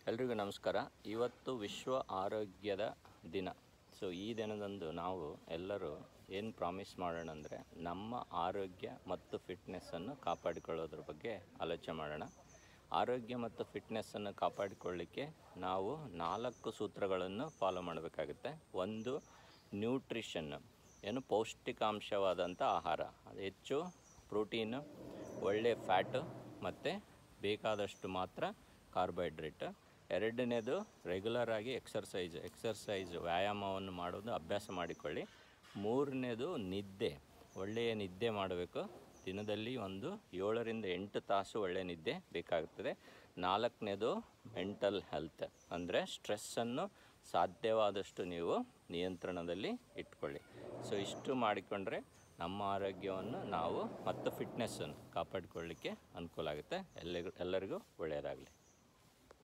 ಎಲ್ರಿಗೂ ನಮಸ್ಕಾರ. ಇವತ್ತು ವಿಶ್ವ ಆರೋಗ್ಯದ ದಿನ. ಸೊ ಈ ದಿನದಂದು ನಾವು ಎಲ್ಲರೂ ಏನು ಪ್ರಾಮಿಸ್ ಮಾಡೋಣ ಅಂದರೆ ನಮ್ಮ ಆರೋಗ್ಯ ಮತ್ತು ಫಿಟ್ನೆಸ್ಸನ್ನು ಕಾಪಾಡಿಕೊಳ್ಳೋದ್ರ ಬಗ್ಗೆ ಆಲೋಚನೆ ಮಾಡೋಣ. ಆರೋಗ್ಯ ಮತ್ತು ಫಿಟ್ನೆಸ್ಸನ್ನು ಕಾಪಾಡಿಕೊಳ್ಳಲಿಕ್ಕೆ ನಾವು 4 ಸೂತ್ರಗಳನ್ನು ಫಾಲೋ ಮಾಡಬೇಕಾಗುತ್ತೆ. ಒಂದು, ನ್ಯೂಟ್ರಿಷನ್, ಏನು ಪೌಷ್ಟಿಕಾಂಶವಾದಂಥ ಆಹಾರ, ಅದು ಹೆಚ್ಚು ಪ್ರೋಟೀನು, ಒಳ್ಳೆಯ ಫ್ಯಾಟು ಮತ್ತು ಬೇಕಾದಷ್ಟು ಮಾತ್ರ ಕಾರ್ಬೋಹೈಡ್ರೇಟ್. ಎರಡನೇದು, ರೆಗ್ಯುಲರ್ ಆಗಿ ಎಕ್ಸರ್ಸೈಜ್ ವ್ಯಾಯಾಮವನ್ನು ಮಾಡೋದು ಅಭ್ಯಾಸ ಮಾಡಿಕೊಳ್ಳಿ. ಮೂರನೇದು, ನಿದ್ದೆ, ಒಳ್ಳೆಯ ನಿದ್ದೆ ಮಾಡಬೇಕು. ದಿನದಲ್ಲಿ ಒಂದು 7 ರಿಂದ 8 ತಾಸು ಒಳ್ಳೆಯ ನಿದ್ದೆ ಬೇಕಾಗುತ್ತದೆ. ನಾಲ್ಕನೇದು, ಮೆಂಟಲ್ ಹೆಲ್ತ್, ಅಂದರೆ ಸ್ಟ್ರೆಸ್ಸನ್ನು ಸಾಧ್ಯವಾದಷ್ಟು ನೀವು ನಿಯಂತ್ರಣದಲ್ಲಿ ಇಟ್ಕೊಳ್ಳಿ. ಸೊ ಇಷ್ಟು ಮಾಡಿಕೊಂಡ್ರೆ ನಮ್ಮ ಆರೋಗ್ಯವನ್ನು ನಾವು ಮತ್ತು ಫಿಟ್ನೆಸ್ಸನ್ನು ಕಾಪಾಡಿಕೊಳ್ಳಲಿಕ್ಕೆ ಅನುಕೂಲ ಆಗುತ್ತೆ. ಎಲ್ಲರಿಗೂ ಒಳ್ಳೆಯದಾಗಲಿ.